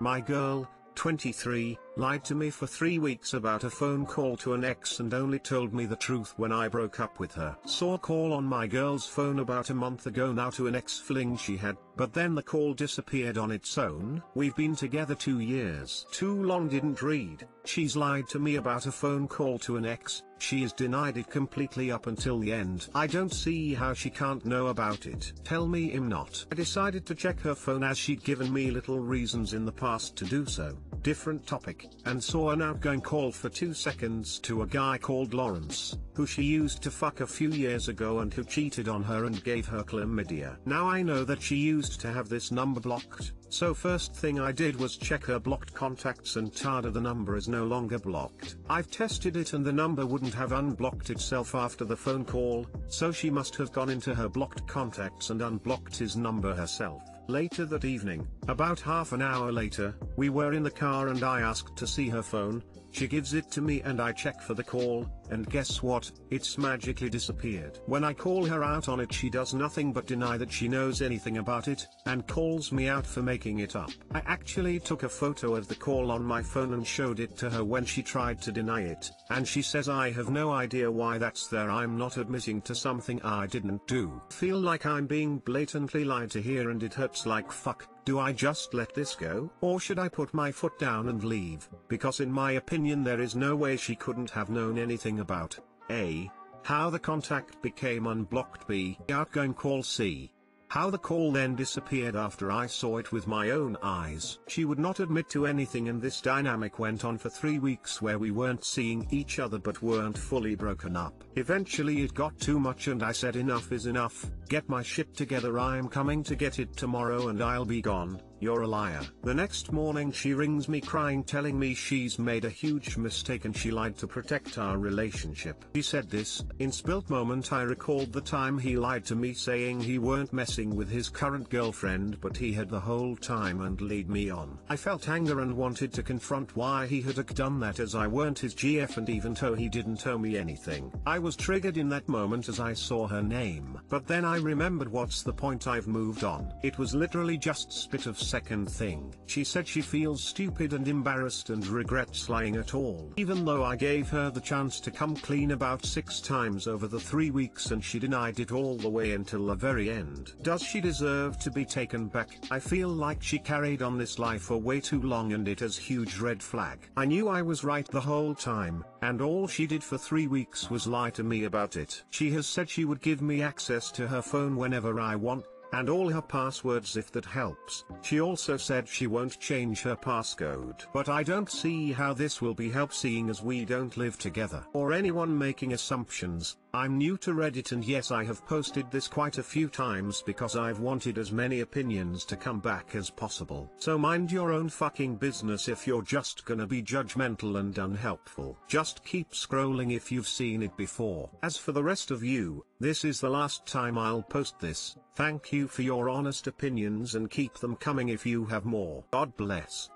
My girl, 23, lied to me for 3 weeks about a phone call to an ex and only told me the truth when I broke up with her. Saw a call on my girl's phone about a month ago now to an ex-fling she had, but then the call disappeared on its own. We've been together 2 years. Too long didn't read. She's lied to me about a phone call to an ex. She has denied it completely up until the end. I don't see how she can't know about it. Tell me I'm not. I decided to check her phone as she'd given me little reasons in the past to do so. Different topic, and saw an outgoing call for 2 seconds to a guy called Lawrence, who she used to fuck a few years ago and who cheated on her and gave her chlamydia. Now I know that she used to have this number blocked, so first thing I did was check her blocked contacts and tada, the number is no longer blocked. I've tested it and the number wouldn't have unblocked itself after the phone call, so she must have gone into her blocked contacts and unblocked his number herself. Later that evening, about half an hour later, we were in the car and I asked to see her phone. She gives it to me and I check for the call, and guess what, it's magically disappeared. When I call her out on it she does nothing but deny that she knows anything about it, and calls me out for making it up. I actually took a photo of the call on my phone and showed it to her when she tried to deny it, and she says I have no idea why that's there. I'm not admitting to something I didn't do. Feel like I'm being blatantly lied to here and it hurts like fuck. Do I just let this go? Or should I put my foot down and leave? Because in my opinion there is no way she couldn't have known anything about A. How the contact became unblocked, B. Outgoing call, C. How the call then disappeared after I saw it with my own eyes. She would not admit to anything and this dynamic went on for 3 weeks where we weren't seeing each other but weren't fully broken up. Eventually it got too much and I said enough is enough, get my shit together, I'm coming to get it tomorrow and I'll be gone. You're a liar. The next morning she rings me crying telling me she's made a huge mistake and she lied to protect our relationship. He said this, in spilt moment I recalled the time he lied to me saying he weren't messing with his current girlfriend but he had the whole time and lead me on. I felt anger and wanted to confront why he had done that as I weren't his GF and even though he didn't owe me anything. I was triggered in that moment as I saw her name. But then I remembered what's the point, I've moved on. It was literally just spit of second thing. She said she feels stupid and embarrassed and regrets lying at all. Even though I gave her the chance to come clean about 6 times over the 3 weeks and she denied it all the way until the very end. Does she deserve to be taken back? I feel like she carried on this lie for way too long and it is huge red flag. I knew I was right the whole time, and all she did for 3 weeks was lie to me about it. She has said she would give me access to her phone whenever I want, and all her passwords if that helps. She also said she won't change her passcode. But I don't see how this will be help seeing as we don't live together. Or anyone making assumptions. I'm new to Reddit and yes, I have posted this quite a few times because I've wanted as many opinions to come back as possible. So mind your own fucking business if you're just gonna be judgmental and unhelpful. Just keep scrolling if you've seen it before. As for the rest of you, this is the last time I'll post this. Thank you for your honest opinions and keep them coming if you have more. God bless.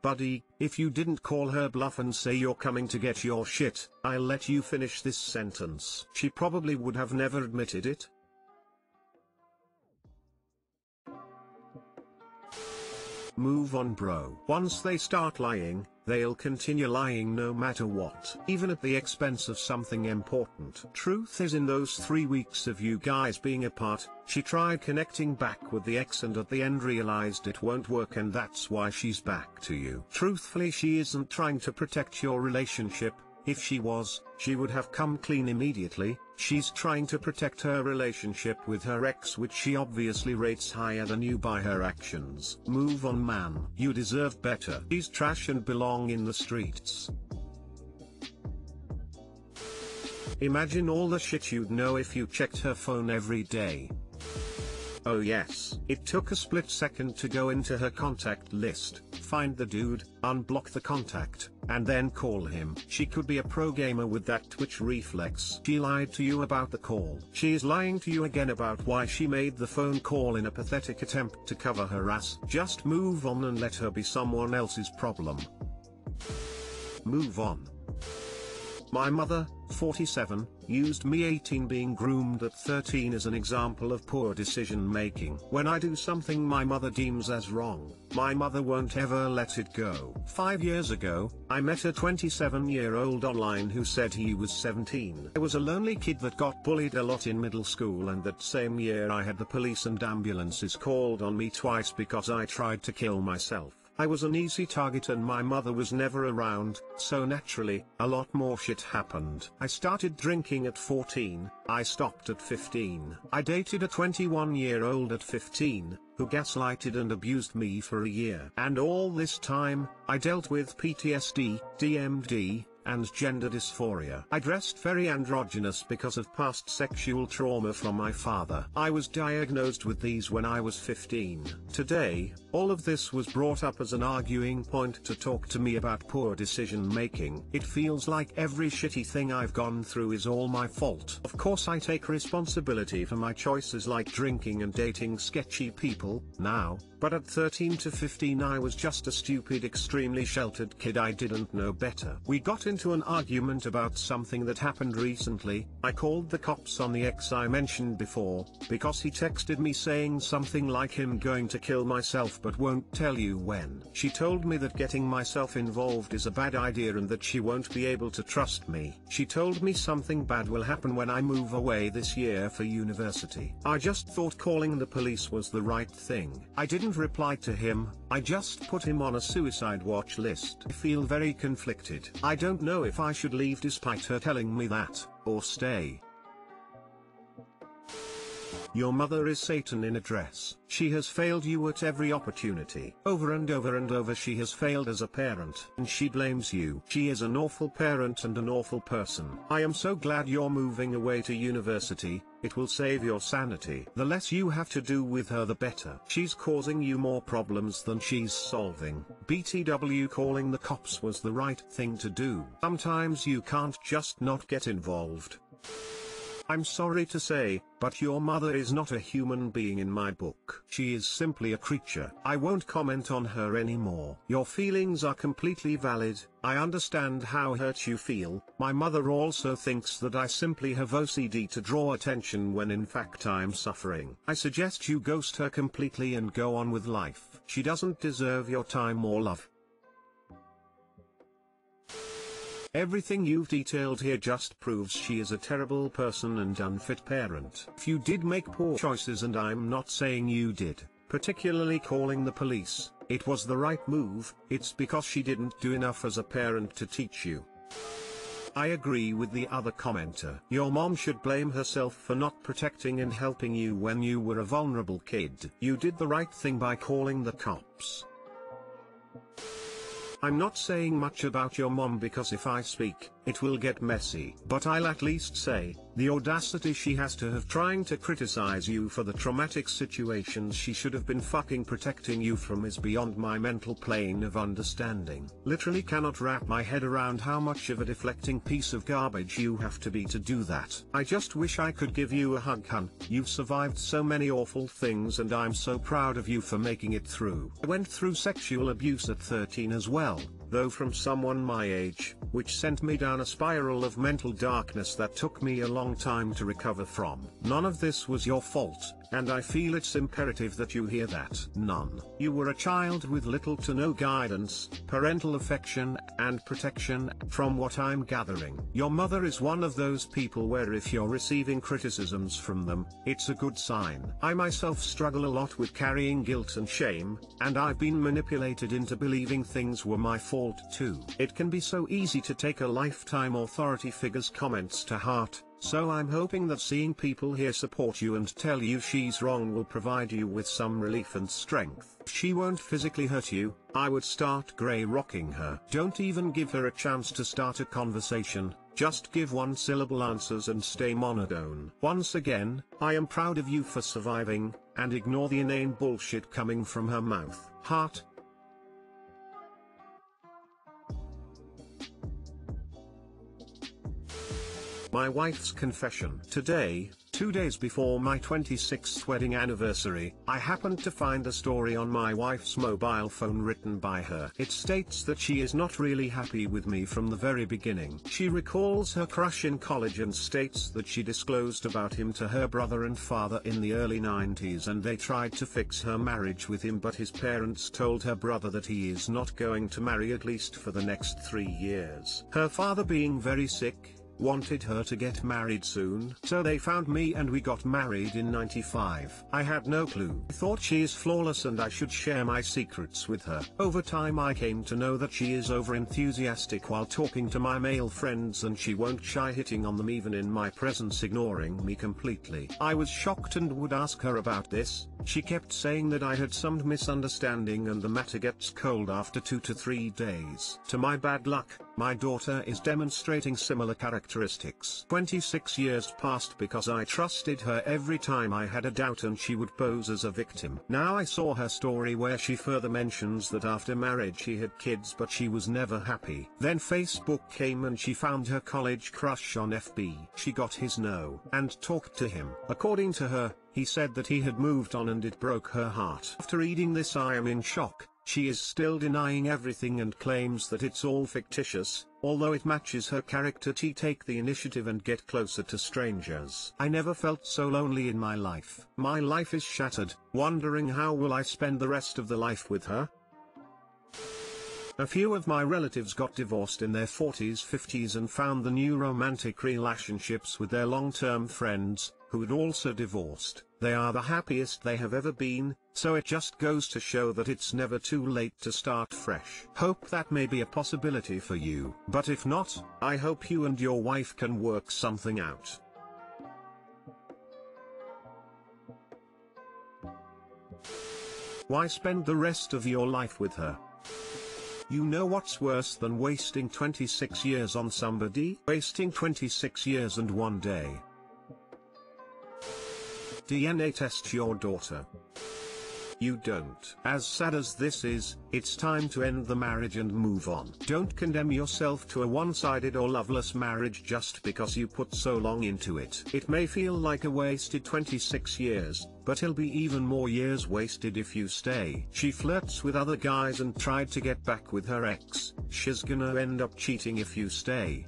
Buddy, if you didn't call her bluff and say you're coming to get your shit, I'll let you finish this sentence. She probably would have never admitted it. Move on, bro. Once they start lying, they'll continue lying no matter what, even at the expense of something important. Truth is, in those 3 weeks of you guys being apart, she tried connecting back with the ex and at the end realized it won't work and that's why she's back to you. Truthfully, she isn't trying to protect your relationship. If she was, she would have come clean immediately. She's trying to protect her relationship with her ex, which she obviously rates higher than you by her actions. Move on, man. You deserve better. She's trash and belong in the streets. Imagine all the shit you'd know if you checked her phone every day. Oh yes. It took a split second to go into her contact list, find the dude, unblock the contact, and then call him. She could be a pro gamer with that twitch reflex. She lied to you about the call. She's lying to you again about why she made the phone call in a pathetic attempt to cover her ass. Just move on and let her be someone else's problem. Move on. My mother, 47, used me 18 being groomed at 13 as an example of poor decision making. When I do something my mother deems as wrong, my mother won't ever let it go. 5 years ago, I met a 27-year-old online who said he was 17. I was a lonely kid that got bullied a lot in middle school, and that same year I had the police and ambulances called on me twice because I tried to kill myself. I was an easy target and my mother was never around, so naturally, a lot more shit happened. I started drinking at 14, I stopped at 15. I dated a 21-year-old at 15, who gaslighted and abused me for a year. And all this time, I dealt with PTSD, DMD, and gender dysphoria. I dressed very androgynous because of past sexual trauma from my father. I was diagnosed with these when I was 15. Today, all of this was brought up as an arguing point to talk to me about poor decision making. It feels like every shitty thing I've gone through is all my fault. Of course I take responsibility for my choices like drinking and dating sketchy people, now, but at 13 to 15 I was just a stupid, extremely sheltered kid. I didn't know better. We got into an argument about something that happened recently. I called the cops on the ex I mentioned before, because he texted me saying something like him going to kill myself but won't tell you when. She told me that getting myself involved is a bad idea and that she won't be able to trust me. She told me something bad will happen when I move away this year for university. I just thought calling the police was the right thing. I didn't reply to him, I just put him on a suicide watch list. I feel very conflicted. I don't know if I should leave despite her telling me that, or stay. Your mother is Satan in a dress. She has failed you at every opportunity. Over and over and over she has failed as a parent. And she blames you. She is an awful parent and an awful person. I am so glad you're moving away to university. It will save your sanity. The less you have to do with her the better. She's causing you more problems than she's solving. BTW, calling the cops was the right thing to do. Sometimes you can't just not get involved. I'm sorry to say, but your mother is not a human being in my book. She is simply a creature. I won't comment on her anymore. Your feelings are completely valid. I understand how hurt you feel. My mother also thinks that I simply have OCD to draw attention when in fact I'm suffering. I suggest you ghost her completely and go on with life. She doesn't deserve your time or love. Everything you've detailed here just proves she is a terrible person and unfit parent. If you did make poor choices, and I'm not saying you did, particularly calling the police, it was the right move. It's because she didn't do enough as a parent to teach you. I agree with the other commenter. Your mom should blame herself for not protecting and helping you when you were a vulnerable kid. You did the right thing by calling the cops. I'm not saying much about your mom because if I speak, it will get messy. But I'll at least say, the audacity she has to have trying to criticize you for the traumatic situations she should have been fucking protecting you from is beyond my mental plane of understanding. Literally cannot wrap my head around how much of a deflecting piece of garbage you have to be to do that. I just wish I could give you a hug, hun. You've survived so many awful things and I'm so proud of you for making it through. I went through sexual abuse at 13 as well, though from someone my age, which sent me down a spiral of mental darkness that took me a long time to recover from. None of this was your fault, and I feel it's imperative that you hear that. None. You were a child with little to no guidance, parental affection, and protection, from what I'm gathering. Your mother is one of those people where if you're receiving criticisms from them, it's a good sign. I myself struggle a lot with carrying guilt and shame, and I've been manipulated into believing things were my fault too. It can be so easy to take a lifetime authority figure's comments to heart. So I'm hoping that seeing people here support you and tell you she's wrong will provide you with some relief and strength. If she won't physically hurt you, I would start grey rocking her. Don't even give her a chance to start a conversation, just give one-syllable answers and stay monotone. Once again, I am proud of you for surviving, and ignore the inane bullshit coming from her mouth. Heart. My wife's confession. Today, 2 days before my 26th wedding anniversary, I happened to find a story on my wife's mobile phone written by her. It states that she is not really happy with me from the very beginning. She recalls her crush in college and states that she disclosed about him to her brother and father in the early 90s, and they tried to fix her marriage with him, but his parents told her brother that he is not going to marry at least for the next 3 years. Her father, being very sick, wanted her to get married soon, so they found me and we got married in '95. I had no clue. I thought she is flawless and I should share my secrets with her. Over time I came to know that she is over-enthusiastic while talking to my male friends, and she won't shy hitting on them even in my presence, ignoring me completely. I was shocked and would ask her about this. She kept saying that I had some misunderstanding and the matter gets cold after 2 to 3 days. To my bad luck, my daughter is demonstrating similar characteristics. 26 years passed because I trusted her every time I had a doubt and she would pose as a victim. Now I saw her story where she further mentions that after marriage she had kids but she was never happy. Then Facebook came and she found her college crush on FB. She got his no and talked to him. According to her, he said that he had moved on and it broke her heart. After reading this I am in shock. She is still denying everything and claims that it's all fictitious, although it matches her character to take the initiative and get closer to strangers. I never felt so lonely in my life. My life is shattered, wondering how will I spend the rest of the life with her? A few of my relatives got divorced in their 40s, 50s and found the new romantic relationships with their long-term friends, who had also divorced. They are the happiest they have ever been, so it just goes to show that it's never too late to start fresh. Hope that may be a possibility for you. But if not, I hope you and your wife can work something out. Why spend the rest of your life with her? You know what's worse than wasting 26 years on somebody? Wasting 26 years and 1 day. DNA test your daughter. You don't. As sad as this is, it's time to end the marriage and move on. Don't condemn yourself to a one-sided or loveless marriage just because you put so long into it. It may feel like a wasted 26 years, but it'll be even more years wasted if you stay. She flirts with other guys and tried to get back with her ex. She's gonna end up cheating if you stay.